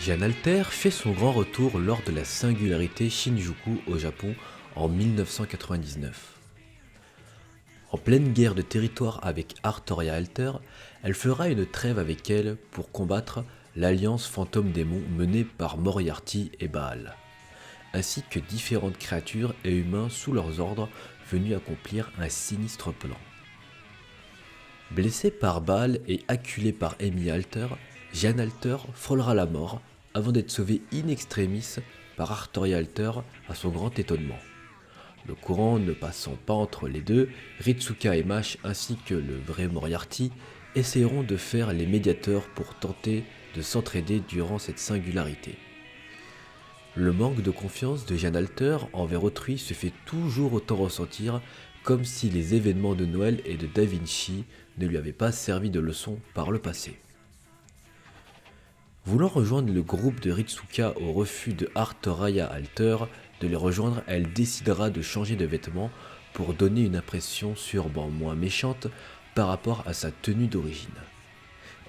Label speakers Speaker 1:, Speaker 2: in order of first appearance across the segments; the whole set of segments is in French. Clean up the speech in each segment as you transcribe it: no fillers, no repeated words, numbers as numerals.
Speaker 1: Jeanne Alter fait son grand retour lors de la singularité Shinjuku au Japon en 1999. En pleine guerre de territoire avec Artoria Alter, elle fera une trêve avec elle pour combattre l'alliance fantôme-démon menée par Moriarty et Baal, ainsi que différentes créatures et humains sous leurs ordres venus accomplir un sinistre plan. Blessée par Baal et acculée par Amy Alter, Jeanne Alter frôlera la mort avant d'être sauvée in extremis par Artoria Alter à son grand étonnement. Le courant ne passant pas entre les deux, Ritsuka et Mash ainsi que le vrai Moriarty essaieront de faire les médiateurs pour tenter de s'entraider durant cette singularité. Le manque de confiance de Jeanne Alter envers autrui se fait toujours autant ressentir, comme si les événements de Noël et de Da Vinci ne lui avaient pas servi de leçon par le passé. Voulant rejoindre le groupe de Ritsuka au refus de Artoria Alter de les rejoindre, elle décidera de changer de vêtements pour donner une impression sûrement moins méchante par rapport à sa tenue d'origine.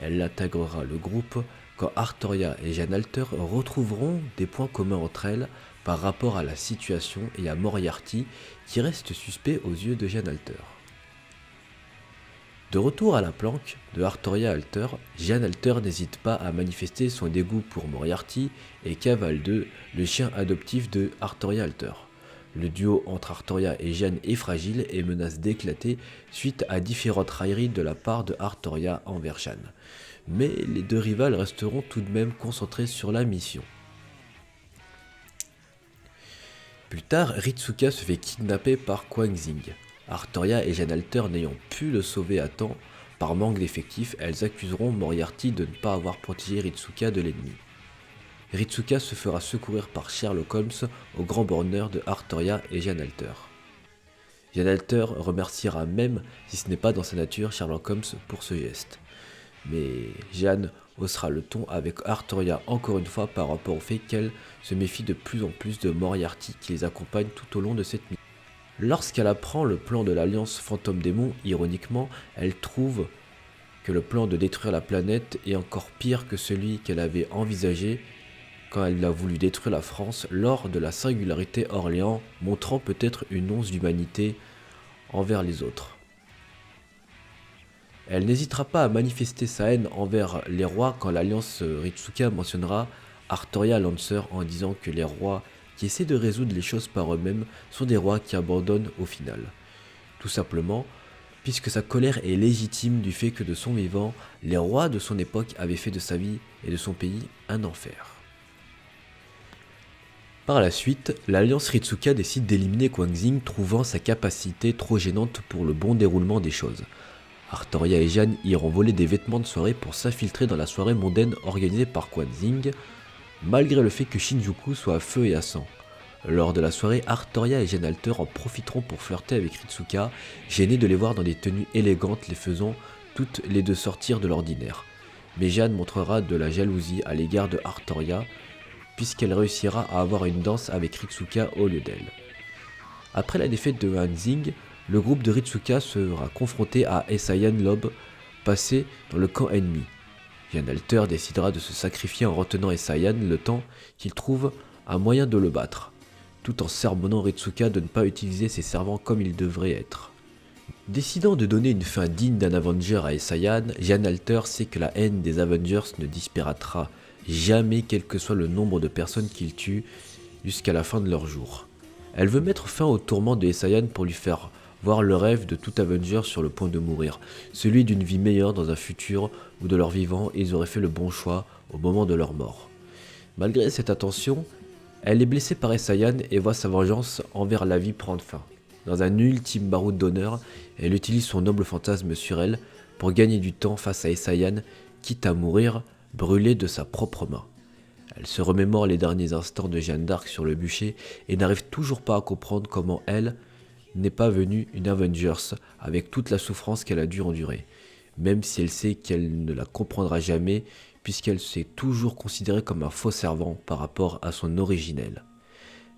Speaker 1: Elle intégrera le groupe quand Artoria et Jeanne Alter retrouveront des points communs entre elles par rapport à la situation et à Moriarty qui reste suspect aux yeux de Jeanne Alter. De retour à la planque de Artoria Alter, Jeanne Alter n'hésite pas à manifester son dégoût pour Moriarty et cavale 2, le chien adoptif de Artoria Alter. Le duo entre Artoria et Jeanne est fragile et menace d'éclater suite à différentes railleries de la part de Artoria envers Jeanne. Mais les deux rivales resteront tout de même concentrés sur la mission. Plus tard, Ritsuka se fait kidnapper par Kwang Zing. Artoria et Jeanne Alter n'ayant pu le sauver à temps, par manque d'effectifs, elles accuseront Moriarty de ne pas avoir protégé Ritsuka de l'ennemi. Ritsuka se fera secourir par Sherlock Holmes au grand bonheur de Artoria et Jeanne Alter. Jeanne Alter remerciera même, si ce n'est pas dans sa nature, Sherlock Holmes pour ce geste. Mais Jeanne haussera le ton avec Artoria encore une fois par rapport au fait qu'elle se méfie de plus en plus de Moriarty qui les accompagne tout au long de cette mission. Lorsqu'elle apprend le plan de l'Alliance Fantôme-Démon, ironiquement, elle trouve que le plan de détruire la planète est encore pire que celui qu'elle avait envisagé quand elle a voulu détruire la France lors de la singularité Orléans, montrant peut-être une once d'humanité envers les autres. Elle n'hésitera pas à manifester sa haine envers les rois quand l'Alliance Ritsuka mentionnera Artoria Lancer en disant que les rois qui essaient de résoudre les choses par eux-mêmes sont des rois qui abandonnent au final. Tout simplement, puisque sa colère est légitime du fait que de son vivant, les rois de son époque avaient fait de sa vie et de son pays un enfer. Par la suite, l'Alliance Ritsuka décide d'éliminer Kwang Zing, trouvant sa capacité trop gênante pour le bon déroulement des choses. Artoria et Jeanne iront voler des vêtements de soirée pour s'infiltrer dans la soirée mondaine organisée par Kwang Zing, malgré le fait que Shinjuku soit à feu et à sang. Lors de la soirée, Artoria et Jeanne Alter en profiteront pour flirter avec Ritsuka, gênés de les voir dans des tenues élégantes les faisant toutes les deux sortir de l'ordinaire. Mais Jeanne montrera de la jalousie à l'égard de Artoria, puisqu'elle réussira à avoir une danse avec Ritsuka au lieu d'elle. Après la défaite de Han Zing, le groupe de Ritsuka sera confronté à Esayan Lob, passé dans le camp ennemi. Jeanne Alter décidera de se sacrifier en retenant Esayan le temps qu'il trouve un moyen de le battre, tout en sermonnant Ritsuka de ne pas utiliser ses servants comme ils devraient être. Décidant de donner une fin digne d'un Avenger à Esayan, Jeanne Alter sait que la haine des Avengers ne disparaîtra jamais quel que soit le nombre de personnes qu'ils tuent jusqu'à la fin de leur jour. Elle veut mettre fin au tourment de Esayan pour lui faire voir le rêve de tout Avenger sur le point de mourir, celui d'une vie meilleure dans un futur où de leur vivant ils auraient fait le bon choix au moment de leur mort. Malgré cette attention, elle est blessée par Esayan et voit sa vengeance envers la vie prendre fin. Dans un ultime baroud d'honneur, elle utilise son noble fantasme sur elle pour gagner du temps face à Esayan, quitte à mourir brûlée de sa propre main. Elle se remémore les derniers instants de Jeanne d'Arc sur le bûcher et n'arrive toujours pas à comprendre comment elle n'est pas venue une Avengers avec toute la souffrance qu'elle a dû endurer, même si elle sait qu'elle ne la comprendra jamais puisqu'elle s'est toujours considérée comme un faux servant par rapport à son originel.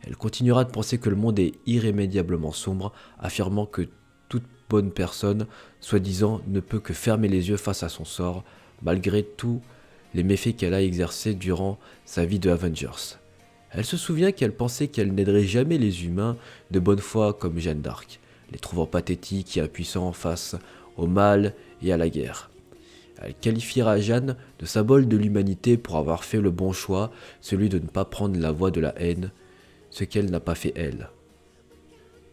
Speaker 1: Elle continuera de penser que le monde est irrémédiablement sombre, affirmant que toute bonne personne, soi-disant, ne peut que fermer les yeux face à son sort. Malgré tout, les méfaits qu'elle a exercés durant sa vie de Avengers. Elle se souvient qu'elle pensait qu'elle n'aiderait jamais les humains de bonne foi comme Jeanne d'Arc, les trouvant pathétiques et impuissants face au mal et à la guerre. Elle qualifiera Jeanne de symbole de l'humanité pour avoir fait le bon choix, celui de ne pas prendre la voie de la haine, ce qu'elle n'a pas fait elle.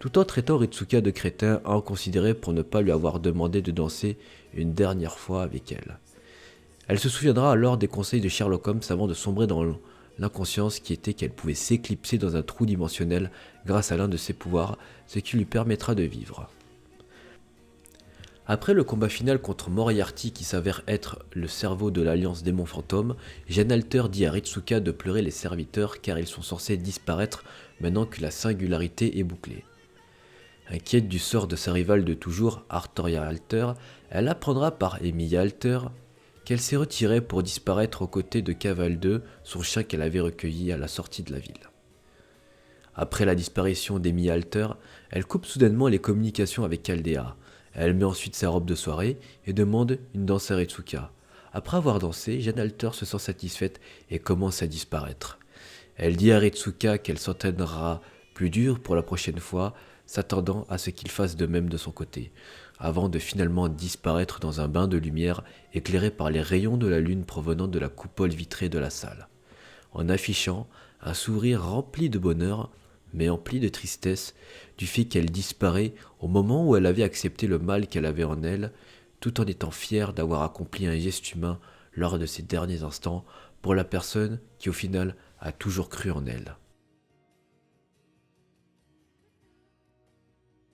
Speaker 1: Tout en traitant Ritsuka de crétin, en considéré pour ne pas lui avoir demandé de danser une dernière fois avec elle. Elle se souviendra alors des conseils de Sherlock Holmes avant de sombrer dans l'inconscience qui était qu'elle pouvait s'éclipser dans un trou dimensionnel grâce à l'un de ses pouvoirs, ce qui lui permettra de vivre. Après le combat final contre Moriarty qui s'avère être le cerveau de l'Alliance Démon Fantôme, Jeanne Alter dit à Ritsuka de pleurer les serviteurs car ils sont censés disparaître maintenant que la singularité est bouclée. Inquiète du sort de sa rivale de toujours, Artoria Alter, elle apprendra par Emilia Alter qu'elle s'est retirée pour disparaître aux côtés de Caval 2, son chien qu'elle avait recueilli à la sortie de la ville. Après la disparition d'Emilia Alter, elle coupe soudainement les communications avec Aldea. Elle met ensuite sa robe de soirée et demande une danse à Ritsuka. Après avoir dansé, Jeanne Alter se sent satisfaite et commence à disparaître. Elle dit à Ritsuka qu'elle s'entraînera plus dur pour la prochaine fois, s'attendant à ce qu'il fasse de même de son côté, avant de finalement disparaître dans un bain de lumière éclairé par les rayons de la lune provenant de la coupole vitrée de la salle, en affichant un sourire rempli de bonheur, mais empli de tristesse du fait qu'elle disparaît au moment où elle avait accepté le mal qu'elle avait en elle, tout en étant fière d'avoir accompli un geste humain lors de ses derniers instants pour la personne qui au final a toujours cru en elle.